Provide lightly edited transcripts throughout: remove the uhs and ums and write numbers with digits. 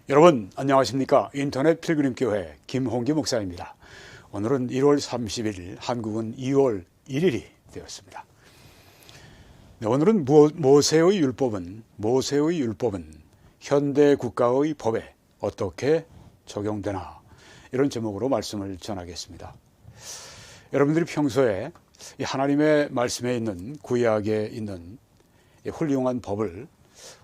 여러분 안녕하십니까? 인터넷 필그림교회 김홍기 목사입니다. 오늘은 1월 30일, 한국은 2월 1일이 되었습니다. 네, 오늘은 모세의 율법은 현대 국가의 법에 어떻게 적용되나, 이런 제목으로 말씀을 전하겠습니다. 여러분들이 평소에 이 하나님의 말씀에 있는, 구약에 있는 이 훌륭한 법을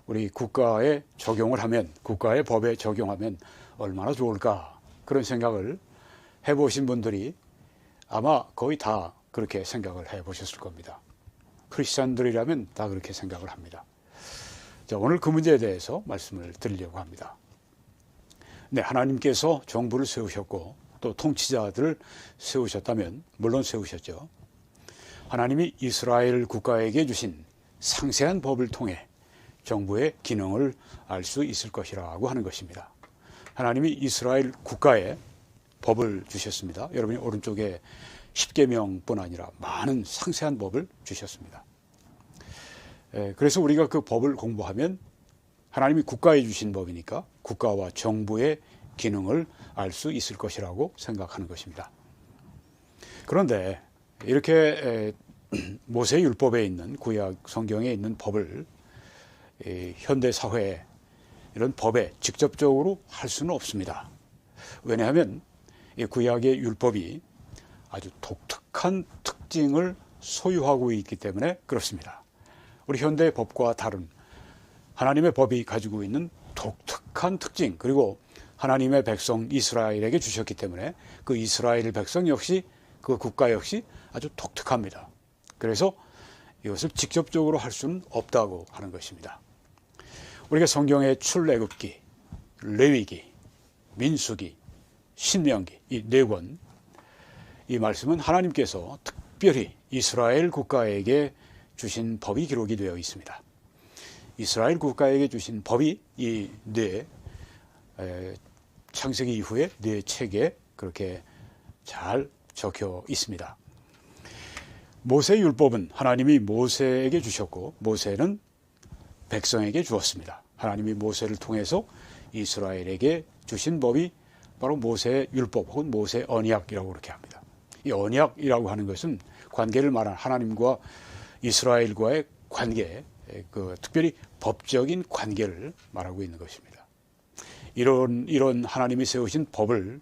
우리 국가에 적용을 하면, 국가의 법에 적용하면 얼마나 좋을까, 그런 생각을 해보신 분들이 아마 거의 다 그렇게 생각을 해보셨을 겁니다. 크리스찬들이라면 다 그렇게 생각을 합니다. 자, 오늘 그 문제에 대해서 말씀을 드리려고 합니다. 네, 하나님께서 정부를 세우셨고 또 통치자들을 세우셨다면, 물론 세우셨죠. 하나님이 이스라엘 국가에게 주신 상세한 법을 통해 정부의 기능을 알 수 있을 것이라고 하는 것입니다. 하나님이 이스라엘 국가에 법을 주셨습니다. 여러분이 오른쪽에 10계명뿐 아니라 많은 상세한 법을 주셨습니다. 그래서 우리가 그 법을 공부하면 하나님이 국가에 주신 법이니까 국가와 정부의 기능을 알 수 있을 것이라고 생각하는 것입니다. 그런데 이렇게 모세 율법에 있는, 구약 성경에 있는 법을 현대 사회에, 이런 법에 직접적으로 할 수는 없습니다. 왜냐하면 이 구약의 율법이 아주 독특한 특징을 소유하고 있기 때문에 그렇습니다. 우리 현대의 법과 다른 하나님의 법이 가지고 있는 독특한 특징, 그리고 하나님의 백성 이스라엘에게 주셨기 때문에 그 이스라엘 백성 역시, 그 국가 역시 아주 독특합니다. 그래서 이것을 직접적으로 할 수는 없다고 하는 것입니다. 우리가 성경의 출애굽기, 레위기, 민수기, 신명기, 이 네 권, 이 말씀은 하나님께서 특별히 이스라엘 국가에게 주신 법이 기록이 되어 있습니다. 이스라엘 국가에게 주신 법이 이 네, 창세기 이후에 네 책에 그렇게 잘 적혀 있습니다. 모세 율법은 하나님이 모세에게 주셨고, 모세는 백성에게 주었습니다. 하나님이 모세를 통해서 이스라엘에게 주신 법이 바로 모세 율법 혹은 모세 언약이라고 그렇게 합니다. 이 언약이라고 하는 것은 관계를 말하는, 하나님과 이스라엘과의 관계, 특별히 법적인 관계를 말하고 있는 것입니다. 이런 하나님이 세우신 법을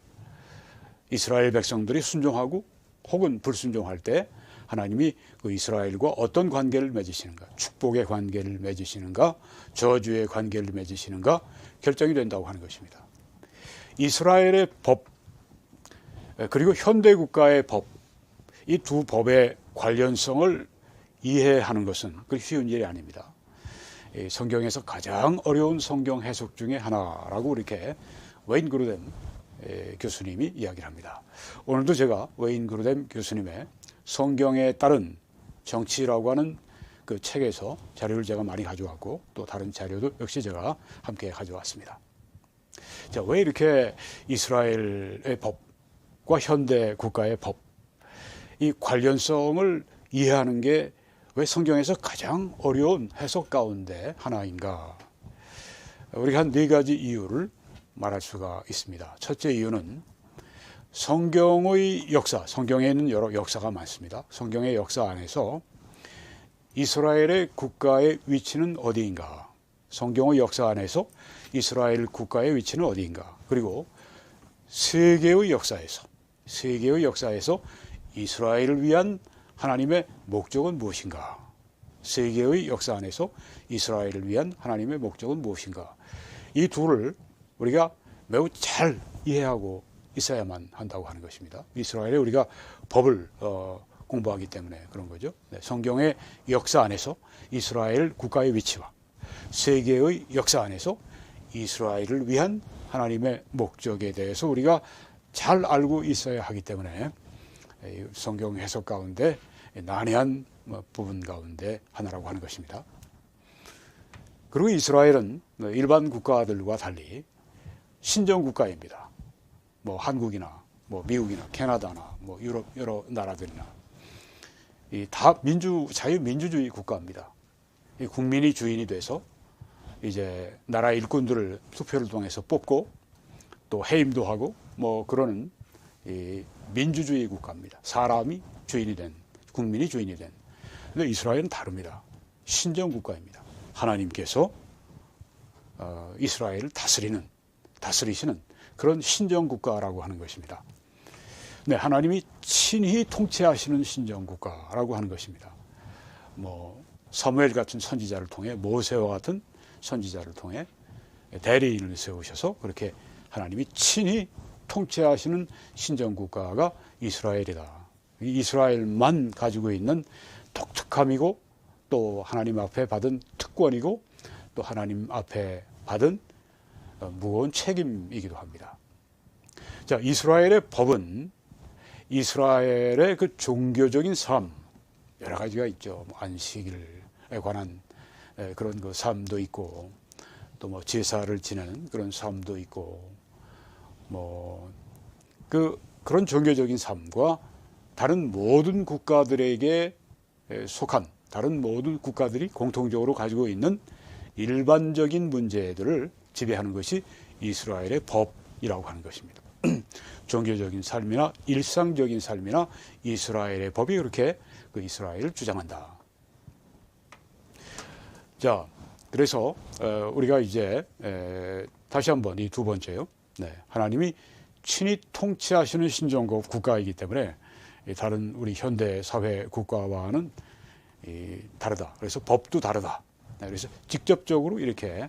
이스라엘 백성들이 순종하고 혹은 불순종할 때 하나님이 그 이스라엘과 어떤 관계를 맺으시는가, 축복의 관계를 맺으시는가, 저주의 관계를 맺으시는가 결정이 된다고 하는 것입니다. 이스라엘의 법, 그리고 현대 국가의 법, 이 두 법의 관련성을 이해하는 것은 그렇게 쉬운 일이 아닙니다. 성경에서 가장 어려운 성경 해석 중에 하나라고 이렇게 웨인 그루뎀 교수님이 이야기를 합니다. 오늘도 제가 웨인 그루뎀 교수님의 성경에 따른 정치라고 하는 그 책에서 자료를 제가 많이 가져왔고, 또 다른 자료도 역시 제가 함께 가져왔습니다. 자, 왜 이렇게 이스라엘의 법과 현대 국가의 법, 이 관련성을 이해하는 게 왜 성경에서 가장 어려운 해석 가운데 하나인가? 우리가 한 네 가지 이유를 말할 수가 있습니다. 첫째 이유는 성경의 역사, 성경에 있는 여러 역사가 많습니다. 성경의 역사 안에서 이스라엘의 국가의 위치는 어디인가? 성경의 역사 안에서 이스라엘 국가의 위치는 어디인가? 그리고 세계의 역사에서 이스라엘을 위한 하나님의 목적은 무엇인가? 세계의 역사 안에서 이스라엘을 위한 하나님의 목적은 무엇인가? 이 둘을 우리가 매우 잘 이해하고 있어야만 한다고 하는 것입니다. 이스라엘에 우리가 법을 공부하기 때문에 그런 거죠. 네, 성경의 역사 안에서 이스라엘 국가의 위치와 세계의 역사 안에서 이스라엘을 위한 하나님의 목적에 대해서 우리가 잘 알고 있어야 하기 때문에 성경 해석 가운데 난해한 부분 가운데 하나라고 하는 것입니다. 그리고 이스라엘은 일반 국가들과 달리 신정 국가입니다. 뭐 한국이나 뭐 미국이나 캐나다나 뭐 유럽 여러 나라들이나 다 자유민주주의 국가입니다. 국민이 주인이 돼서 이제 나라 일꾼들을 투표를 통해서 뽑고 또 해임도 하고 뭐 그러는 이 민주주의 국가입니다. 사람이 주인이 된, 국민이 주인이 된. 근데 이스라엘은 다릅니다. 신정 국가입니다. 하나님께서 이스라엘을 다스리시는 그런 신정 국가라고 하는 것입니다. 네, 하나님이 친히 통치하시는 신정 국가라고 하는 것입니다. 뭐 사무엘 같은 선지자를 통해, 모세와 같은 선지자를 통해 대리인을 세우셔서 그렇게 하나님이 친히 통치하시는 신정 국가가 이스라엘이다. 이스라엘만 가지고 있는 독특함이고 또 하나님 앞에 받은 특권이고 또 하나님 앞에 받은 무거운 책임이기도 합니다. 자, 이스라엘의 법은 이스라엘의 그 종교적인 삶 여러 가지가 있죠. 뭐 안식일에 관한 그런 그 삶도 있고 또 뭐 제사를 지내는 그런 삶도 있고 뭐 그런 종교적인 삶과 다른 모든 국가들에게 속한 다른 모든 국가들이 공통적으로 가지고 있는 일반적인 문제들을 지배하는 것이 이스라엘의 법이라고 하는 것입니다. 종교적인 삶이나 일상적인 삶이나 이스라엘의 법이 그렇게 그 이스라엘을 주장한다. 자, 그래서 우리가 이제 다시 한번 이 두 번째요. 네, 하나님이 친히 통치하시는 신정국 국가이기 때문에 다른 우리 현대 사회 국가와는 다르다. 그래서 법도 다르다. 그래서 직접적으로 이렇게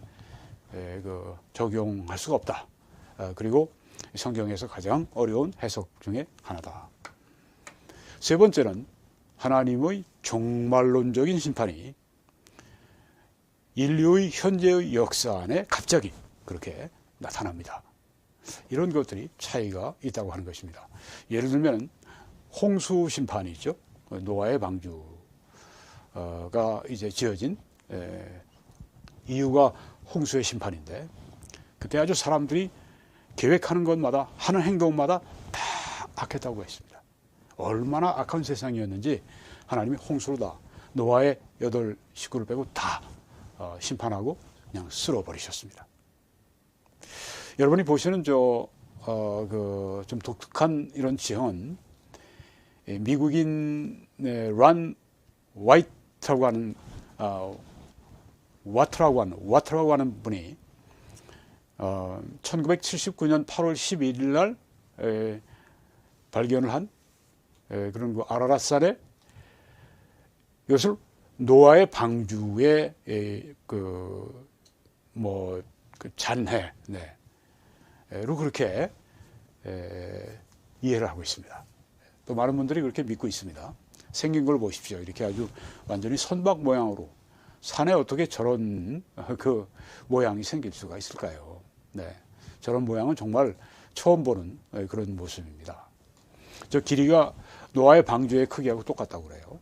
적용할 수가 없다. 그리고 성경에서 가장 어려운 해석 중에 하나다. 세 번째는 하나님의 종말론적인 심판이 인류의 현재의 역사 안에 갑자기 그렇게 나타납니다. 이런 것들이 차이가 있다고 하는 것입니다. 예를 들면 홍수 심판이죠. 노아의 방주가 이제 지어진 이유가 홍수의 심판인데 그때 아주 사람들이 계획하는 것마다 하는 행동마다 다 악했다고 했습니다. 얼마나 악한 세상이었는지 하나님이 홍수로 다 노아의 8 식구를 빼고 다 심판하고 그냥 쓸어버리셨습니다. 여러분이 보시는 좀 독특한 이런 지형은 미국인 란 와트라고 하는 와트라고 하는 분이 1979년 8월 11일 날 발견을 한 그런 그 아라랏산에 이것을 노아의 방주의 잔해로 그렇게 이해를 하고 있습니다. 또 많은 분들이 그렇게 믿고 있습니다. 생긴 걸 보십시오. 이렇게 아주 완전히 선박 모양으로 산에 어떻게 저런 그 모양이 생길 수가 있을까요? 네, 저런 모양은 정말 처음 보는 그런 모습입니다. 저 길이가 노아의 방주의 크기하고 똑같다고 그래요.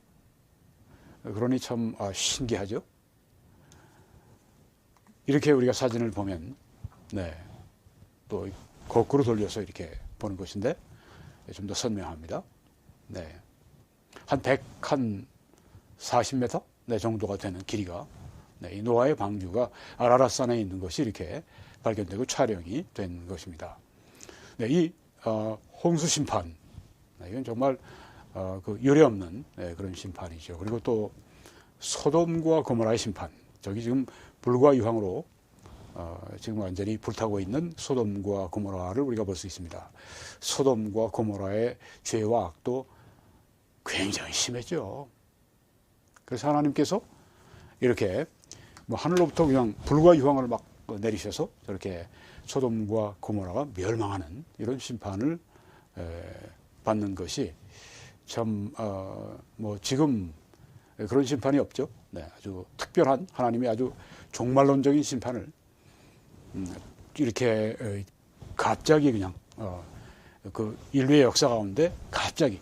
그러니 참 신기하죠. 이렇게 우리가 사진을 보면 또 거꾸로 돌려서 이렇게 보는 것인데 좀 더 선명합니다. 한 140m 정도가 되는 길이가 이 노아의 방주가 아라랏산에 있는 것이 이렇게 발견되고 촬영이 된 것입니다. 이 홍수 심판 이건 정말 그 유례없는 그런 심판이죠. 그리고 또 소돔과 고모라의 심판, 저기 지금 불과 유황으로 지금 완전히 불타고 있는 소돔과 고모라를 우리가 볼 수 있습니다. 소돔과 고모라의 죄와 악도 굉장히 심했죠. 그래서 하나님께서 이렇게 뭐 하늘로부터 그냥 불과 유황을 막 내리셔서 저렇게 소돔과 고모라가 멸망하는 이런 심판을 받는 것이 참 뭐 지금 그런 심판이 없죠. 아주 특별한 하나님의 아주 종말론적인 심판을 이렇게 갑자기 그냥 그 인류의 역사 가운데 갑자기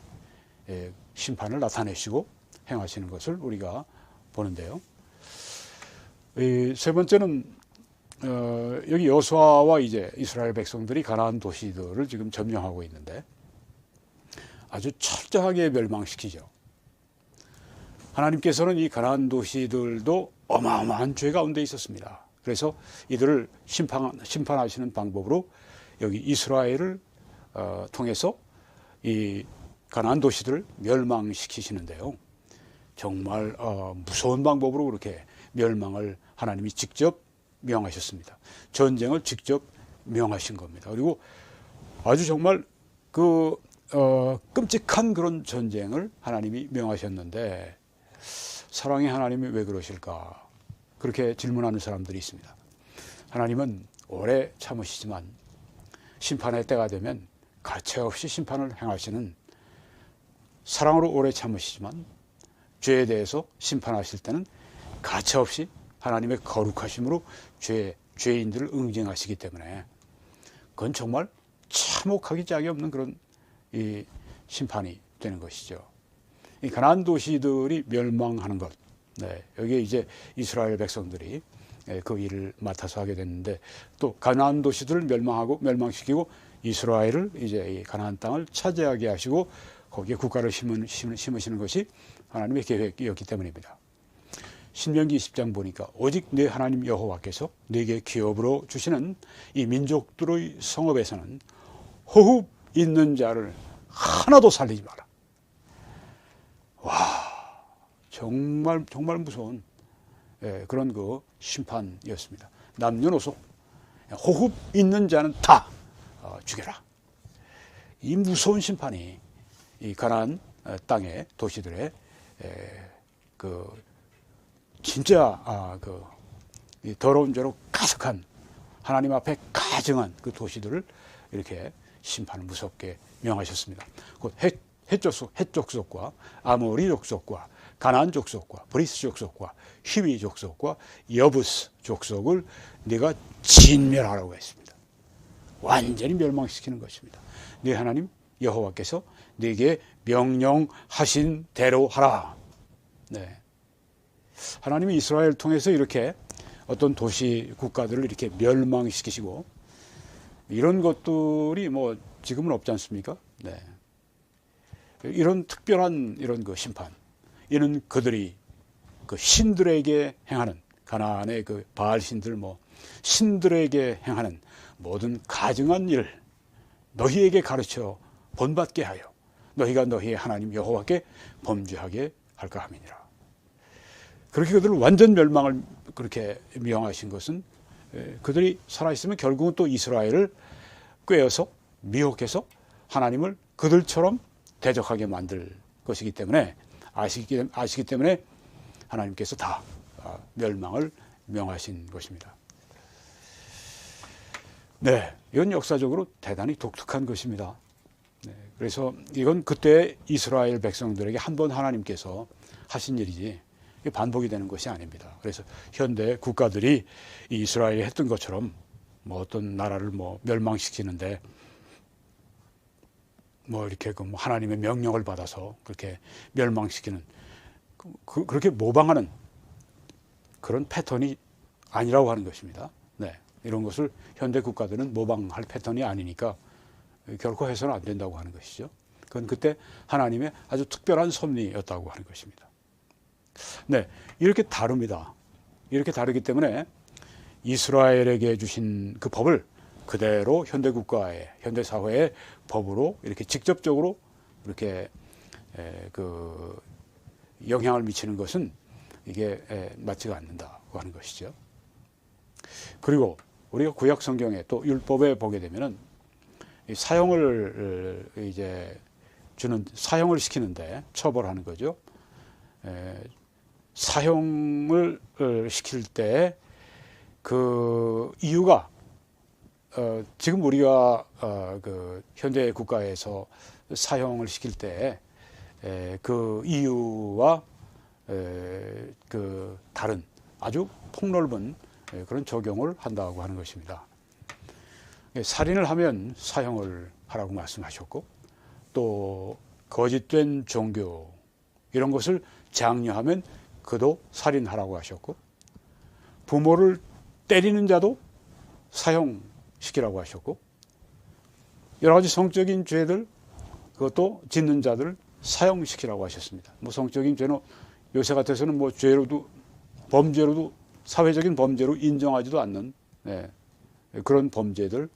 심판을 나타내시고 행하시는 것을 우리가 보는데요. 세 번째는 여기 여호수아와 이제 이스라엘 백성들이 가나안 도시들을 지금 점령하고 있는데 아주 철저하게 멸망시키죠. 하나님께서는 이 가나안 도시들도 어마어마한 죄 가운데 있었습니다. 그래서 이들을 심판하시는 방법으로 여기 이스라엘을 통해서 이 가나안 도시들을 멸망시키시는데요. 정말 무서운 방법으로 그렇게 멸망을 하나님이 직접 명하셨습니다. 전쟁을 직접 명하신 겁니다. 그리고 아주 정말 끔찍한 그런 전쟁을 하나님이 명하셨는데 사랑의 하나님이 왜 그러실까? 그렇게 질문하는 사람들이 있습니다. 하나님은 오래 참으시지만 심판의 때가 되면 가차없이 심판을 행하시는, 사랑으로 오래 참으시지만 죄에 대해서 심판하실 때는 가차없이 하나님의 거룩하심으로 죄인들을 응징하시기 때문에 그건 정말 참혹하기 짝이 없는 그런 이 심판이 되는 것이죠. 이 가나안 도시들이 멸망하는 것, 여기에 이제 이스라엘 백성들이 그 일을 맡아서 하게 됐는데, 또 가나안 도시들을 멸망시키고 이스라엘을 이제 이 가나안 땅을 차지하게 하시고 거기에 국가를 심으시는 것이 하나님의 계획이었기 때문입니다. 신명기 20장 보니까 오직 내 하나님 여호와께서 네게 기업으로 주시는 이 민족들의 성읍에서는 호흡 있는 자를 하나도 살리지 마라. 와, 정말 무서운 그런 그 심판이었습니다. 남녀노소 호흡 있는 자는 다 죽여라. 이 무서운 심판이 이 가나안 땅의 도시들의 진짜 이 더러운 죄로 가득한, 하나님 앞에 가증한 그 도시들을 이렇게 심판을 무섭게 명하셨습니다. 곧 헷 족속과 아모리 족속과 가나안 족속과 브리스 족속과 히위 족속과 여부스 족속을 네가 진멸하라고 했습니다. 완전히 멸망시키는 것입니다. 네 하나님 여호와께서 네게 명령하신 대로 하라. 네. 하나님이 이스라엘을 통해서 이렇게 어떤 도시 국가들을 이렇게 멸망시키시고, 이런 것들이 뭐 지금은 없지 않습니까? 네. 이런 특별한 이런 그 심판, 이는 그들이 그 신들에게 행하는, 가나안의 그 바알 신들 신들에게 행하는 모든 가증한 일, 너희에게 가르쳐 본받게 하여 너희가 너희의 하나님 여호와께 범죄하게 할까 함이니라. 그렇게 그들을 완전 멸망을 그렇게 명하신 것은 그들이 살아있으면 결국은 또 이스라엘을 꾀어서 미혹해서 하나님을 그들처럼 대적하게 만들 것이기 때문에 아시기 때문에 하나님께서 다 멸망을 명하신 것입니다. 네, 이건 역사적으로 대단히 독특한 것입니다. 네, 그래서 이건 그때 이스라엘 백성들에게 한 번 하나님께서 하신 일이지 반복이 되는 것이 아닙니다. 그래서 현대 국가들이 이스라엘이 했던 것처럼 어떤 나라를 멸망시키는데 이렇게 하나님의 명령을 받아서 그렇게 멸망시키는 그렇게 모방하는 그런 패턴이 아니라고 하는 것입니다. 네, 이런 것을 현대 국가들은 모방할 패턴이 아니니까 결코 해서는 안 된다고 하는 것이죠. 그건 그때 하나님의 아주 특별한 섭리였다고 하는 것입니다. 네, 이렇게 다릅니다. 이렇게 다르기 때문에 이스라엘에게 주신 그 법을 그대로 현대 국가의, 현대 사회의 법으로 이렇게 직접적으로 이렇게 그 영향을 미치는 것은 이게 맞지가 않는다고 하는 것이죠. 그리고 우리가 구약 성경에 또 율법에 보게 되면은 사형을 사형을 시키는데 처벌하는 거죠. 사형을 시킬 때 그 이유가 지금 우리가 그 현대 국가에서 사형을 시킬 때 그 이유와 그 다른 아주 폭넓은 그런 적용을 한다고 하는 것입니다. 살인을 하면 사형을 하라고 말씀하셨고, 또 거짓된 종교 이런 것을 장려하면 그도 살인하라고 하셨고, 부모를 때리는 자도 사형시키라고 하셨고, 여러 가지 성적인 죄들 그것도 짓는 자들을 사형시키라고 하셨습니다. 성적인 죄는 요새 같아서는 죄로도 범죄로도 사회적인 범죄로 인정하지도 않는 그런 범죄들,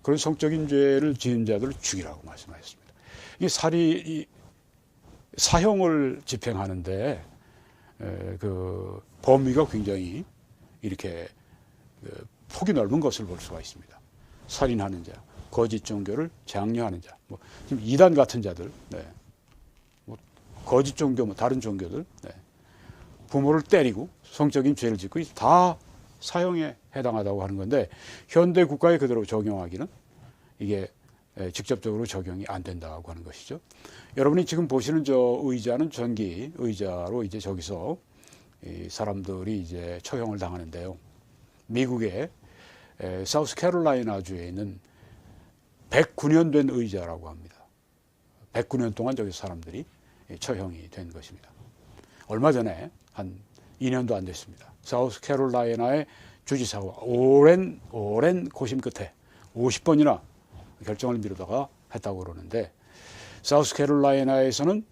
그런 성적인 죄를 지은 자들을 죽이라고 말씀하셨습니다. 이 사형을 집행하는데 그 범위가 굉장히 이렇게 폭이 넓은 것을 볼 수가 있습니다. 살인하는 자, 거짓 종교를 장려하는 자, 뭐 지금 이단 같은 자들, 뭐 거짓 종교, 뭐 다른 종교들, 부모를 때리고 성적인 죄를 짓고 다 사형에 해당하다고 하는 건데 현대 국가에 그대로 적용하기는 이게 직접적으로 적용이 안 된다고 하는 것이죠. 여러분이 지금 보시는 저 의자는 전기 의자로 이제 저기서 이 사람들이 이제 처형을 당하는데요. 미국의 사우스캐롤라이나주에 있는 109년 된 의자라고 합니다. 109년 동안 저기 사람들이 처형이 된 것입니다. 얼마 전에 한 2년도 안 됐습니다. 사우스캐롤라이나의 주지사가 오랜 고심 끝에 50번이나 결정을 미루다가 했다고 그러는데 사우스캐롤라이나에서는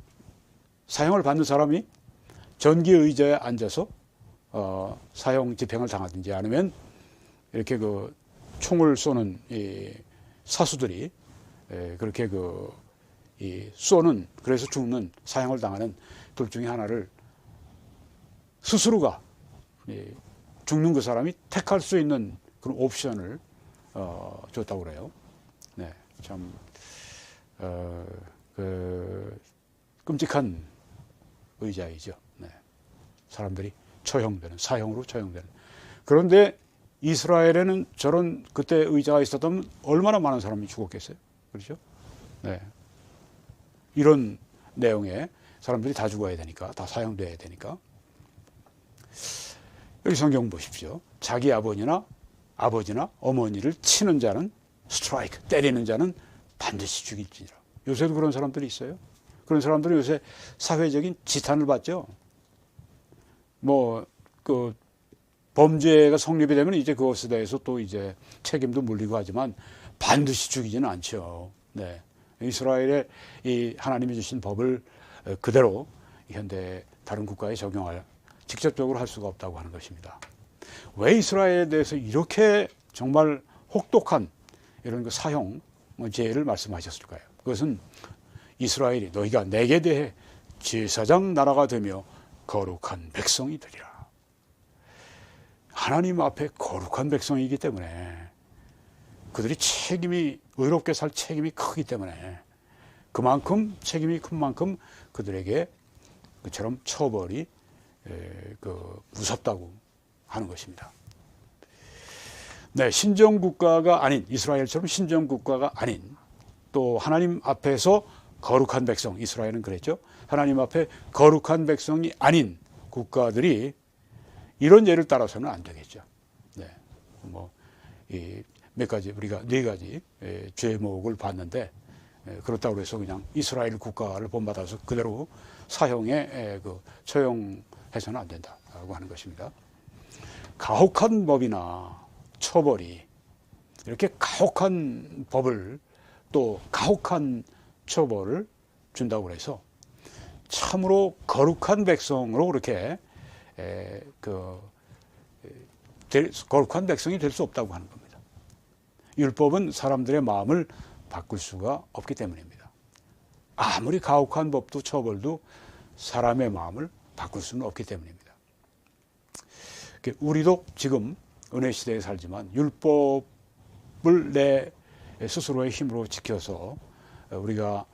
사형을 받는 사람이 전기 의자에 앉아서 사형 집행을 당하든지 아니면 이렇게 그 총을 쏘는 이 사수들이 그렇게 이 쏘는 그래서 죽는 사형을 당하는 둘 중에 하나를 스스로가 죽는 그 사람이 택할 수 있는 그런 옵션을 줬다고 그래요. 네, 참 끔찍한 의자이죠. 네. 사람들이 처형되는, 사형으로 처형되는. 그런데 이스라엘에는 저런 그때 의자가 있었다면 얼마나 많은 사람이 죽었겠어요. 그렇죠? 네. 이런 내용에 사람들이 다 죽어야 되니까, 다 사형돼야 되니까. 여기 성경 보십시오. 자기 아버지나 어머니를 치는 자는 스트라이크, 때리는 자는 반드시 죽일지니라. 요새도 그런 사람들이 있어요. 그런 사람들은 요새 사회적인 지탄을 받죠. 뭐, 범죄가 성립이 되면 이제 그것에 대해서 또 이제 책임도 물리고 하지만 반드시 죽이지는 않죠. 네. 이스라엘의 이 하나님이 주신 법을 그대로 현대 다른 국가에 적용할, 직접적으로 할 수가 없다고 하는 것입니다. 왜 이스라엘에 대해서 이렇게 정말 혹독한 이런 사형 죄를 말씀하셨을까요? 그것은 이스라엘이 너희가 내게 대해 제사장 나라가 되며 거룩한 백성이 되리라. 하나님 앞에 거룩한 백성이기 때문에 그들이 의롭게 살 책임이 크기 때문에 그만큼 책임이 큰 만큼 그들에게 그처럼 처벌이 무섭다고 하는 것입니다. 네, 신정국가가 아닌, 이스라엘처럼 신정국가가 아닌, 또 하나님 앞에서 거룩한 백성, 이스라엘은 그랬죠. 하나님 앞에 거룩한 백성이 아닌 국가들이 이런 예를 따라서는 안 되겠죠. 네, 몇 가지, 우리가 4가지 죄목을 봤는데, 그렇다고 해서 그냥 이스라엘 국가를 본받아서 그대로 사형에 처형해서는 안 된다고 하는 것입니다. 가혹한 법이나 처벌이 이렇게 가혹한 법을 또 가혹한 처벌을 준다고 해서 참으로 거룩한 백성으로 그렇게 거룩한 백성이 될 수 없다고 하는 겁니다. 율법은 사람들의 마음을 바꿀 수가 없기 때문입니다. 아무리 가혹한 법도 처벌도 사람의 마음을 바꿀 수는 없기 때문입니다. 우리도 지금 은혜 시대에 살지만 율법을 내 스스로의 힘으로 지켜서 우리가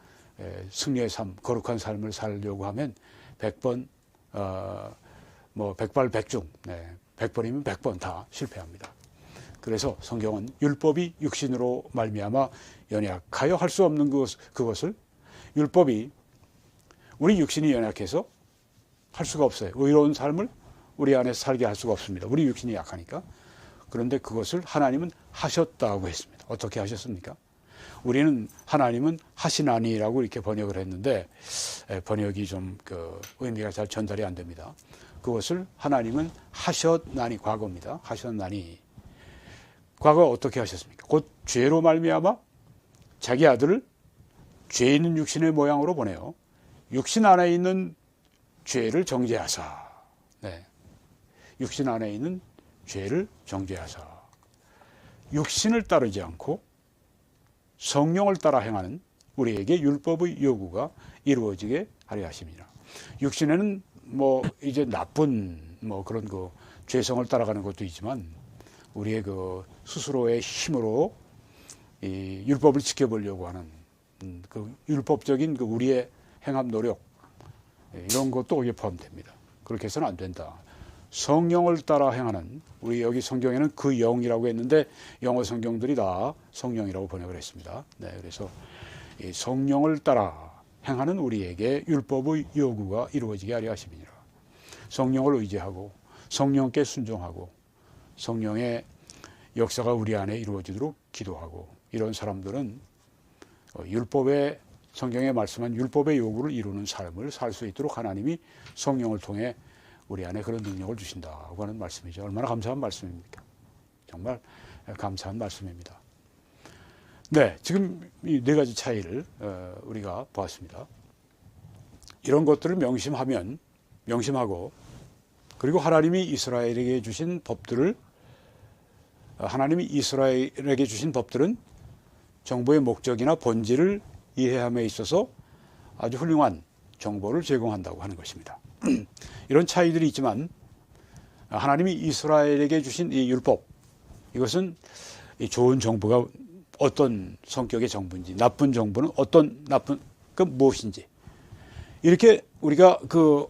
승리의 삶, 거룩한 삶을 살려고 하면 100번, 백발백중, 100번이면 100번 다 실패합니다. 그래서 성경은 율법이 육신으로 말미암아 연약하여 할 수 없는 그것을 율법이 우리 육신이 연약해서 할 수가 없어요. 의로운 삶을 우리 안에 살게 할 수가 없습니다. 우리 육신이 약하니까. 그런데 그것을 하나님은 하셨다고 했습니다. 어떻게 하셨습니까? 우리는 하나님은 하시나니라고 이렇게 번역을 했는데 번역이 좀 의미가 잘 전달이 안 됩니다. 그것을 하나님은 하셨나니, 과거입니다. 하셨나니. 과거 어떻게 하셨습니까? 곧 죄로 말미암아 자기 아들을 죄 있는 육신의 모양으로 보내요. 육신 안에 있는 죄를 정죄하사. 네. 육신 안에 있는 죄를 정죄하사 육신을 따르지 않고 성령을 따라 행하는 우리에게 율법의 요구가 이루어지게 하려 하심이라. 육신에는 뭐 이제 나쁜 뭐 그런 그 죄성을 따라가는 것도 있지만 우리의 그 스스로의 힘으로 이 율법을 지켜보려고 하는 그 율법적인 그 우리의 행함 노력 이런 것도 거기에 포함됩니다. 그렇게 해서는 안 된다. 성령을 따라 행하는, 우리 여기 성경에는 그 영이라고 했는데 영어 성경들이 다 성령이라고 번역을 했습니다. 네, 그래서 이 성령을 따라 행하는 우리에게 율법의 요구가 이루어지게 하려 하심이니라. 성령을 의지하고 성령께 순종하고 성령의 역사가 우리 안에 이루어지도록 기도하고, 이런 사람들은 율법의, 성경에 말씀한 율법의 요구를 이루는 삶을 살 수 있도록 하나님이 성령을 통해 우리 안에 그런 능력을 주신다고 하는 말씀이죠. 얼마나 감사한 말씀입니까? 정말 감사한 말씀입니다. 네, 지금 이 네 가지 차이를 우리가 보았습니다. 이런 것들을 명심하고, 그리고 하나님이 이스라엘에게 주신 법들은 정보의 목적이나 본질을 이해함에 있어서 아주 훌륭한 정보를 제공한다고 하는 것입니다. 이런 차이들이 있지만 하나님이 이스라엘에게 주신 이 율법, 이것은 이 좋은 정보가 어떤 성격의 정보인지, 나쁜 정보는 그 무엇인지, 이렇게 우리가 그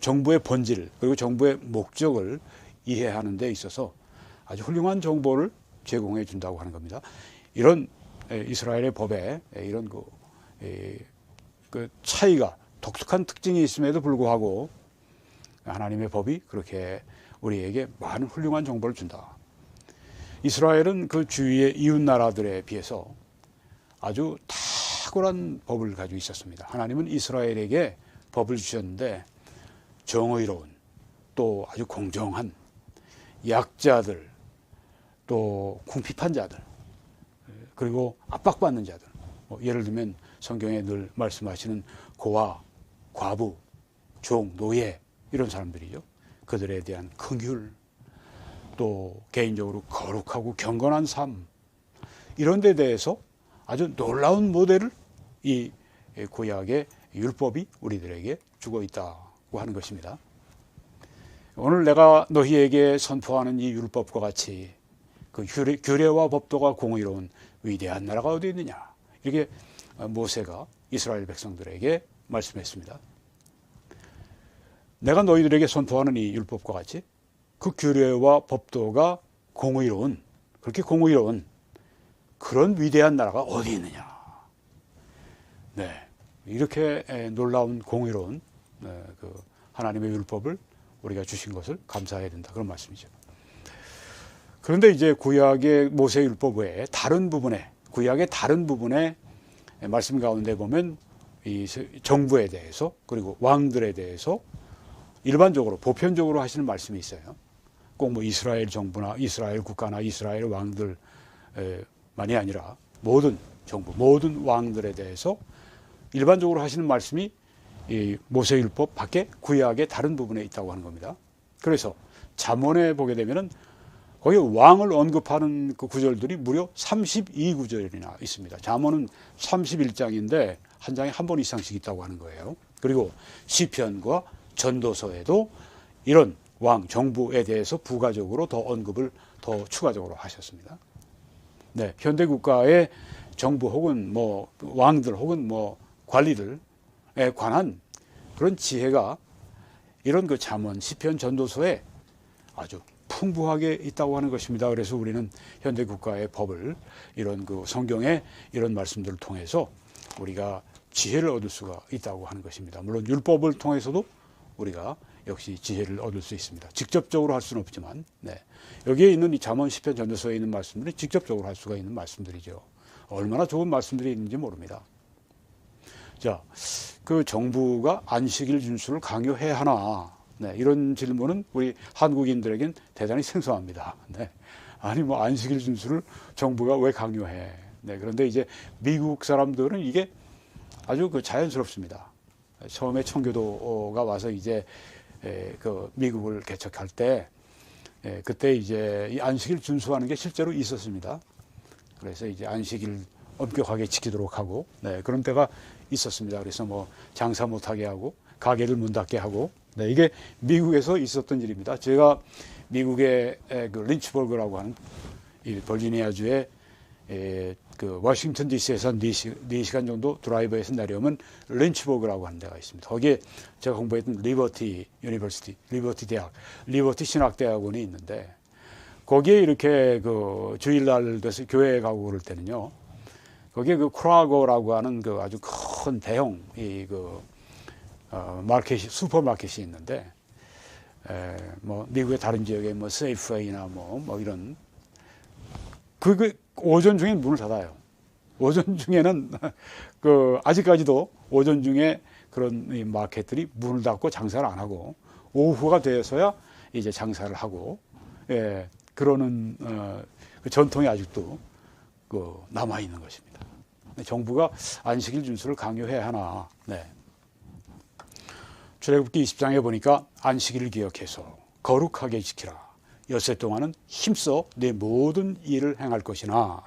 정보의 본질, 그리고 정보의 목적을 이해하는 데 있어서 아주 훌륭한 정보를 제공해 준다고 하는 겁니다. 이런 이스라엘의 법에 이런 그 차이가, 독특한 특징이 있음에도 불구하고 하나님의 법이 그렇게 우리에게 많은 훌륭한 정보를 준다. 이스라엘은 그 주위의 이웃 나라들에 비해서 아주 탁월한 법을 가지고 있었습니다. 하나님은 이스라엘에게 법을 주셨는데 정의로운, 또 아주 공정한 약자들, 또 궁핍한 자들, 그리고 압박받는 자들, 예를 들면 성경에 늘 말씀하시는 고아, 과부, 종, 노예, 이런 사람들이죠. 그들에 대한 긍휼, 또 개인적으로 거룩하고 경건한 삶, 이런 데 대해서 아주 놀라운 모델을 이 구약의 율법이 우리들에게 주고 있다고 하는 것입니다. 오늘 내가 너희에게 선포하는 이 율법과 같이 그 규례와 법도가 공의로운 위대한 나라가 어디 있느냐, 이렇게 모세가 이스라엘 백성들에게 말씀했습니다. 내가 너희들에게 선포하는 이 율법과 같이 그 규례와 법도가 그렇게 공의로운 그런 위대한 나라가 어디 있느냐. 네, 이렇게 놀라운 공의로운 그 하나님의 율법을 우리가 주신 것을 감사해야 된다, 그런 말씀이죠. 그런데 이제 구약의 모세 율법 외에 구약의 다른 부분에 말씀 가운데 보면 이 정부에 대해서, 그리고 왕들에 대해서 일반적으로 보편적으로 하시는 말씀이 있어요. 꼭 뭐 이스라엘 정부나 이스라엘 국가나 이스라엘 왕들만이 아니라 모든 정부, 모든 왕들에 대해서 일반적으로 하시는 말씀이 이 모세율법 밖에 구약의 다른 부분에 있다고 하는 겁니다. 그래서 잠언에 보게 되면은 거기 왕을 언급하는 그 구절들이 무려 32구절이나 있습니다. 잠언은 31장인데 한 장에 한 번 이상씩 있다고 하는 거예요. 그리고 시편과 전도서에도 이런 왕, 정부에 대해서 부가적으로 더 언급을 더 추가적으로 하셨습니다. 네, 현대 국가의 정부 혹은 뭐 왕들 혹은 뭐 관리들에 관한 그런 지혜가 이런 그 잠언, 시편, 전도서에 아주 풍부하게 있다고 하는 것입니다. 그래서 우리는 현대 국가의 법을 이런 그 성경의 이런 말씀들을 통해서 우리가 지혜를 얻을 수가 있다고 하는 것입니다. 물론 율법을 통해서도 우리가 역시 지혜를 얻을 수 있습니다. 직접적으로 할 수는 없지만, 네, 여기에 있는 이 잠언, 시편, 전도서에 있는 말씀들이 직접적으로 할 수가 있는 말씀들이죠. 얼마나 좋은 말씀들이 있는지 모릅니다. 자, 그 정부가 안식일 준수를 강요해야 하나? 네, 이런 질문은 우리 한국인들에겐 대단히 생소합니다. 네, 아니 뭐 안식일 준수를 정부가 왜 강요해? 네, 그런데 이제 미국 사람들은 이게 아주 그 자연스럽습니다. 처음에 청교도가 와서 이제 그 미국을 개척할 때 그때 이제 이 안식일 준수하는 게 실제로 있었습니다. 그래서 이제 안식일 엄격하게 지키도록 하고 그런 때가 있었습니다. 그래서 뭐 장사 못하게 하고 가게를 문 닫게 하고 이게 미국에서 있었던 일입니다. 제가 미국의 그 린치버그라고 하는 이 버지니아주의 그 워싱턴 DC에서 4시간 정도 드라이브에서 내려오면 린치버그라고 하는 데가 있습니다. 거기에 제가 공부했던 리버티 유니버시티, 리버티 대학, 리버티 신학대학원이 있는데 거기에 이렇게 그 주일날 돼서 교회에 가고 그럴 때는요. 거기에 그 크라고라고 하는 그 아주 큰 대형 마켓이 슈퍼마켓이 있는데 뭐 미국의 다른 지역에 뭐 세이프웨이나 뭐 이런 그 오전 중에 문을 닫아요. 오전 중에는 그 아직까지도 오전 중에 그런 이 마켓들이 문을 닫고 장사를 안 하고 오후가 되어서야 이제 장사를 하고 그러는 그 전통이 아직도 그 남아 있는 것입니다. 정부가 안식일 준수를 강요해야 하나. 출애굽기 20장에 보니까 안식일을 기억해서 거룩하게 지키라. 엿새 동안은 힘써 내 모든 일을 행할 것이나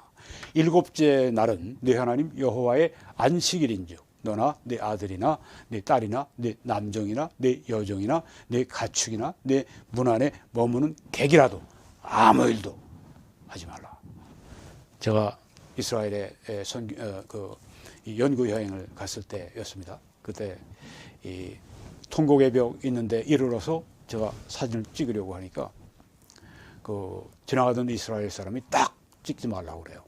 일곱째 날은 네 하나님 여호와의 안식일인즉 너나 네 아들이나 네 딸이나 네 남종이나 네 여종이나 네 가축이나 네 문 안에 머무는 객이라도 아무 일도 하지 말라. 제가 이스라엘에 연구 여행을 갔을 때였습니다. 그때 이 통곡의 벽 있는데 이르러서 제가 사진을 찍으려고 하니까 그 지나가던 이스라엘 사람이 딱 찍지 말라고 그래요.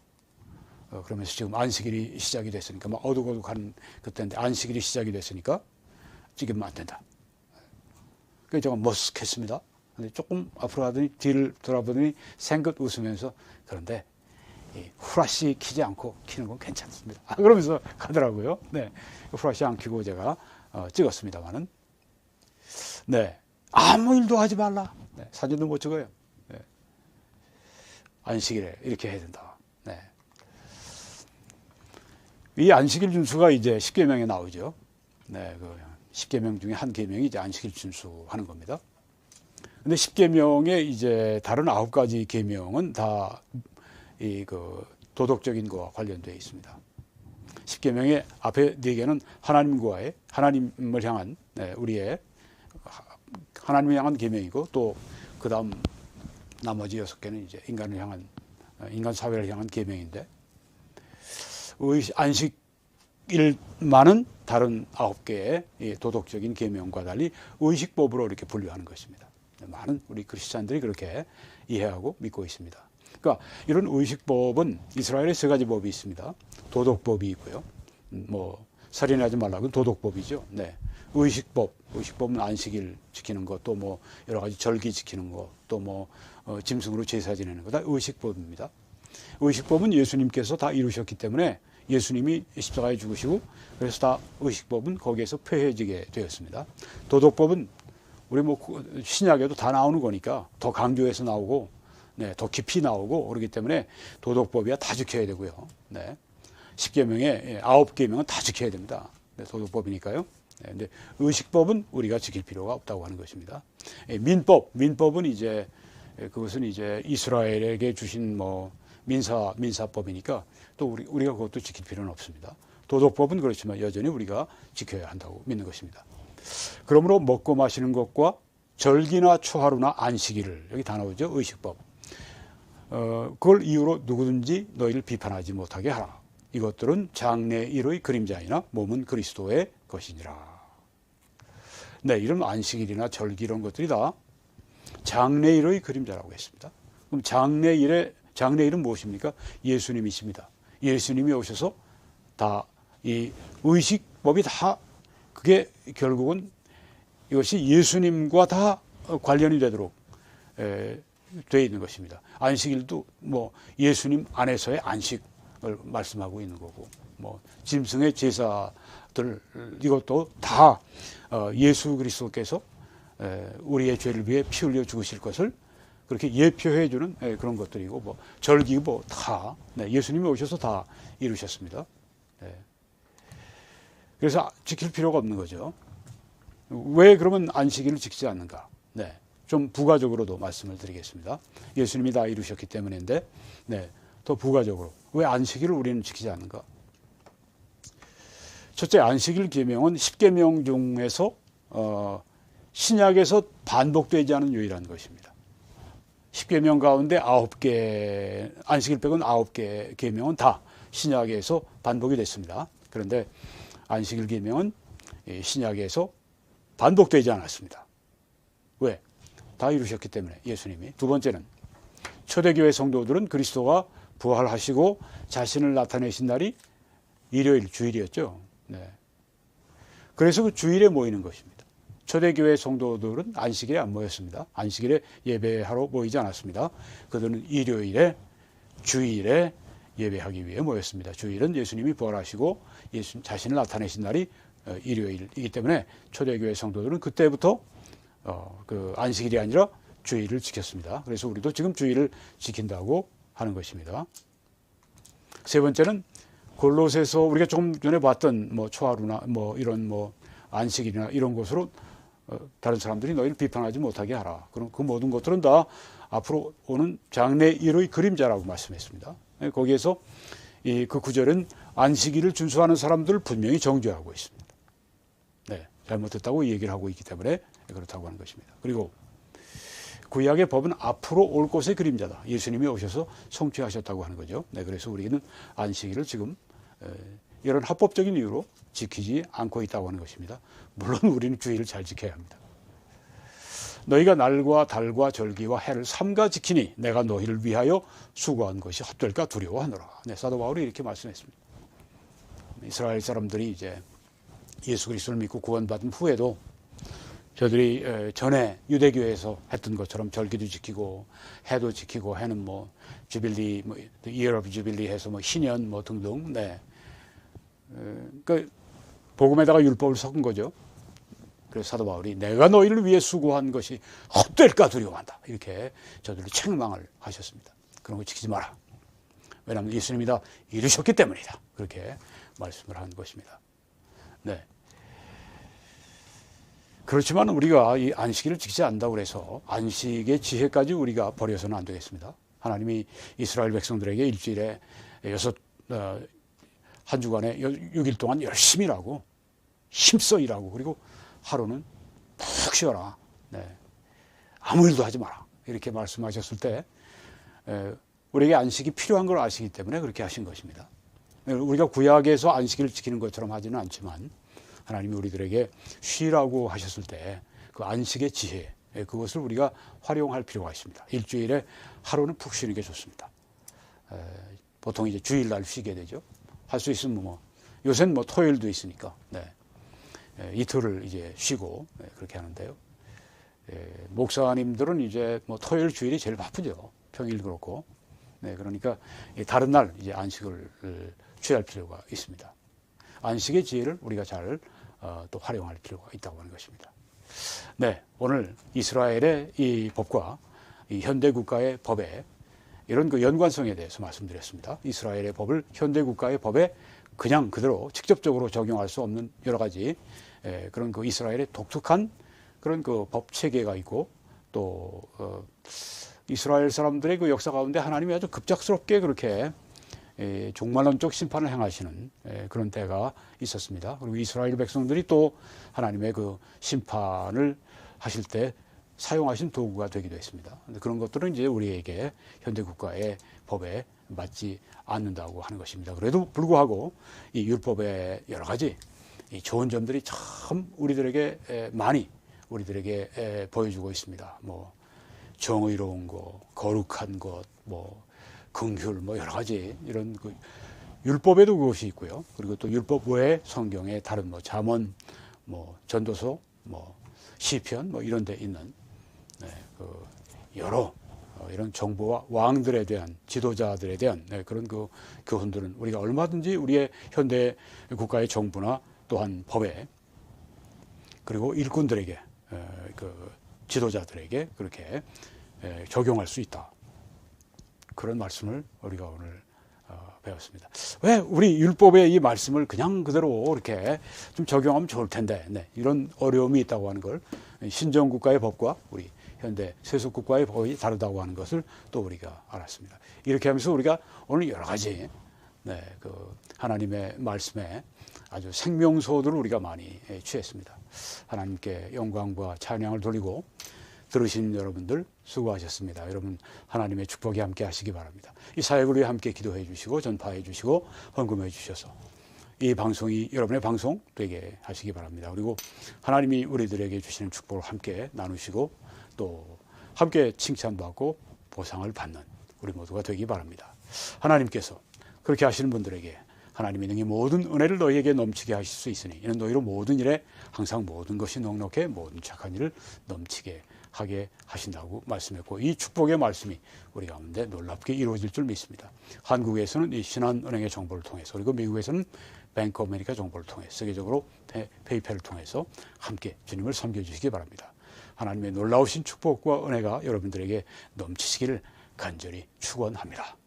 그러면서 지금 안식일이 시작이 됐으니까 막 어둑어둑한 그때인데 안식일이 시작이 됐으니까 찍으면 안 된다. 그래서 제가 머쓱했습니다. 근데 조금 앞으로 가더니 뒤를 돌아보더니 생긋 웃으면서 그런데 후라시 키지 않고 키는 건 괜찮습니다. 그러면서 가더라고요. 후라시 안 키고 제가 찍었습니다만은 아무 일도 하지 말라. 사진도 못 찍어요. 안식일에 이렇게 해야 된다. 이 안식일 준수가 이제 10계명에 나오죠. 그 10계명 중에 한 계명이 이제 안식일 준수하는 겁니다. 근데 10계명의 이제 다른 9가지 계명은 다 그 도덕적인 거와 관련되어 있습니다. 10계명의 앞에 4개는 하나님과의 하나님을 향한 우리의 하나님을 향한 계명이고 또 그다음 나머지 6개는 이제 인간을 향한 인간 사회를 향한 계명인데 안식일만은 다른 9개의 도덕적인 계명과 달리 의식법으로 이렇게 분류하는 것입니다. 많은 우리 크리스찬들이 그렇게 이해하고 믿고 있습니다. 그러니까 이런 의식법은 이스라엘에 3가지 법이 있습니다. 도덕법이 있고요. 뭐 살인하지 말라고 도덕법이죠. 의식법은 안식일 지키는 것, 또 뭐 여러 가지 절기 지키는 것, 또 뭐 짐승으로 제사 지내는 것 다 의식법입니다. 의식법은 예수님께서 다 이루셨기 때문에 예수님이 십자가에 죽으시고 그래서 다 의식법은 거기에서 폐해지게 되었습니다. 도덕법은 우리 뭐 신약에도 다 나오는 거니까 더 강조해서 나오고 더 깊이 나오고 그렇기 때문에 도덕법이야 다 지켜야 되고요. 10계명에 9계명은 다 지켜야 됩니다. 도덕법이니까요. 근데 의식법은 우리가 지킬 필요가 없다고 하는 것입니다. 민법은 이제 그것은 이제 이스라엘에게 주신 뭐 민사법이니까 또 우리가 그것도 지킬 필요는 없습니다. 도덕법은 그렇지만 여전히 우리가 지켜야 한다고 믿는 것입니다. 그러므로 먹고 마시는 것과 절기나 초하루나 안식일을 여기 다 나오죠. 의식법. 그걸 이유로 누구든지 너희를 비판하지 못하게 하라. 이것들은 장래일의 그림자이나 몸은 그리스도의 것이니라. 이런 안식일이나 절기 이런 것들이 다 장래일의 그림자라고 했습니다. 그럼 장래일은 무엇입니까? 예수님이십니다. 예수님이 오셔서 다 이 의식법이 다 그게 결국은 이것이 예수님과 다 관련이 되도록 되어 있는 것입니다. 안식일도 뭐 예수님 안에서의 안식을 말씀하고 있는 거고, 뭐 짐승의 제사들 이것도 다 예수 그리스도께서 우리의 죄를 위해 피 흘려 죽으실 것을 그렇게 예표해 주는 그런 것들이고, 뭐 절기 뭐 다 예수님이 오셔서 다 이루셨습니다. 그래서 지킬 필요가 없는 거죠. 왜 그러면 안식일을 지키지 않는가? 네, 좀 부가적으로도 말씀을 드리겠습니다. 예수님이 다 이루셨기 때문인데, 네, 더 부가적으로 왜 안식일을 우리는 지키지 않는가? 첫째, 안식일 계명은 10계명 중에서 신약에서 반복되지 않은 유일한 것입니다. 10계명 가운데 9개, 안식일 빼고는 9개 계명은 다 신약에서 반복이 됐습니다. 그런데 안식일 계명은 신약에서 반복되지 않았습니다. 왜? 다 이루셨기 때문에, 예수님이. 두 번째는 초대교회 성도들은 그리스도가 부활하시고 자신을 나타내신 날이 일요일, 주일이었죠. 네. 그래서 그 주일에 모이는 것입니다. 초대교회 성도들은 안식일에 안 모였습니다. 안식일에 예배하러 모이지 않았습니다. 그들은 일요일에, 주일에 예배하기 위해 모였습니다. 주일은 예수님이 부활하시고 예수 자신을 나타내신 날이 일요일이기 때문에 초대교회 성도들은 그때부터 그 안식일이 아니라 주일을 지켰습니다. 그래서 우리도 지금 주일을 지킨다고 하는 것입니다. 세 번째는 골로새서 우리가 조금 전에 봤던 뭐 초하루나 뭐 이런 뭐 안식일이나 이런 것으로 다른 사람들이 너희를 비판하지 못하게 하라. 그럼 그 모든 것들은 다 앞으로 오는 장래 일의 그림자라고 말씀했습니다. 거기에서 그 구절은 안식일을 준수하는 사람들을 분명히 정죄하고 있습니다. 네, 잘못했다고 얘기를 하고 있기 때문에 그렇다고 하는 것입니다. 그리고 구약의 법은 앞으로 올 것의 그림자다. 예수님이 오셔서 성취하셨다고 하는 거죠. 네, 그래서 우리는 안식일을 지금 이런 합법적인 이유로 지키지 않고 있다고 하는 것입니다. 물론 우리는 주일을 잘 지켜야 합니다. 너희가 날과 달과 절기와 해를 삼가 지키니 내가 너희를 위하여 수고한 것이 헛될까 두려워하노라. 네, 사도 바울이 이렇게 말씀했습니다. 이스라엘 사람들이 이제 예수 그리스도를 믿고 구원받은 후에도 저들이 전에 유대교에서 했던 것처럼 절기도 지키고 해도 지키고 해는 뭐 주빌리, 뭐 Year of Jubilee 해서 뭐 희년 뭐 등등. 네. 그 복음에다가 율법을 섞은 거죠. 그래서 사도 바울이 내가 너희를 위해 수고한 것이 헛될까 두려워한다. 이렇게 저들을 책망을 하셨습니다. 그런 거 지키지 마라. 왜냐하면 예수님이 다 이루셨기 때문이다. 그렇게 말씀을 한 것입니다. 네. 그렇지만 우리가 이 안식일을 지키지 않는다고 해서 안식의 지혜까지 우리가 버려서는 안 되겠습니다. 하나님이 이스라엘 백성들에게 일주일에 한 주간에 6일 동안 열심히 일하고 힘써 일하고 그리고 하루는 푹 쉬어라. 네. 아무 일도 하지 마라. 이렇게 말씀하셨을 때 우리에게 안식이 필요한 걸 아시기 때문에 그렇게 하신 것입니다. 우리가 구약에서 안식일을 지키는 것처럼 하지는 않지만 하나님이 우리들에게 쉬라고 하셨을 때 그 안식의 지혜 그것을 우리가 활용할 필요가 있습니다. 일주일에 하루는 푹 쉬는 게 좋습니다. 보통 이제 주일날 쉬게 되죠. 할 수 있으면 뭐 요새는 뭐 토요일도 있으니까 네. 이틀을 이제 쉬고 그렇게 하는데요. 목사님들은 이제 뭐 토요일 주일이 제일 바쁘죠. 평일 그렇고. 네, 그러니까 다른 날 이제 안식을 취할 필요가 있습니다. 안식의 지혜를 우리가 잘 또 활용할 필요가 있다고 하는 것입니다. 네, 오늘 이스라엘의 이 법과 이 현대 국가의 법에 이런 그 연관성에 대해서 말씀드렸습니다. 이스라엘의 법을 현대 국가의 법에 그냥 그대로 직접적으로 적용할 수 없는 여러 가지 그런 그 이스라엘의 독특한 그런 그 법 체계가 있고 또 이스라엘 사람들의 그 역사 가운데 하나님이 아주 급작스럽게 그렇게 종말론적 심판을 행하시는 그런 때가 있었습니다. 그리고 이스라엘 백성들이 또 하나님의 그 심판을 하실 때 사용하신 도구가 되기도 했습니다. 그런 것들은 이제 우리에게 현대 국가의 법에 맞지 않는다고 하는 것입니다. 그래도 불구하고 이 율법의 여러 가지 이 좋은 점들이 참 우리들에게 많이 우리들에게 보여주고 있습니다. 뭐 정의로운 것, 거룩한 것, 뭐 긍휼, 뭐 여러 가지 이런 그 율법에도 그것이 있고요. 그리고 또 율법 외에 성경의 다른 뭐 잠언, 뭐 전도서, 뭐 시편, 뭐 이런 데 있는 그 여러 이런 정보와 왕들에 대한 지도자들에 대한 그런 그 교훈들은 우리가 얼마든지 우리의 현대 국가의 정부나 또한 법에 그리고 일꾼들에게 그 지도자들에게 그렇게 적용할 수 있다. 그런 말씀을 우리가 오늘 배웠습니다. 왜 우리 율법의 이 말씀을 그냥 그대로 이렇게 좀 적용하면 좋을 텐데, 네, 이런 어려움이 있다고 하는 걸, 신정국가의 법과 우리 현대 세속국가의 법이 다르다고 하는 것을 또 우리가 알았습니다. 이렇게 하면서 우리가 오늘 여러 가지, 네, 그 하나님의 말씀에 아주 생명소들을 우리가 많이 취했습니다. 하나님께 영광과 찬양을 돌리고 들으신 여러분들 수고하셨습니다. 여러분 하나님의 축복이 함께 하시기 바랍니다. 이 사역을 위해 함께 기도해 주시고 전파해 주시고 헌금해 주셔서 이 방송이 여러분의 방송 되게 하시기 바랍니다. 그리고 하나님이 우리들에게 주시는 축복을 함께 나누시고 또 함께 칭찬받고 보상을 받는 우리 모두가 되기 바랍니다. 하나님께서 그렇게 하시는 분들에게 하나님이 능히 모든 은혜를 너희에게 넘치게 하실 수 있으니 이는 너희로 모든 일에 항상 모든 것이 넉넉해 모든 착한 일을 넘치게 하게 하신다고 말씀했고, 이 축복의 말씀이 우리 가운데 놀랍게 이루어질 줄 믿습니다. 한국에서는 이 신한은행의 정보를 통해서, 그리고 미국에서는 뱅크 오브 아메리카 정보를 통해, 세계적으로 페이팔을 통해서 함께 주님을 섬겨주시기 바랍니다. 하나님의 놀라우신 축복과 은혜가 여러분들에게 넘치시기를 간절히 축원합니다.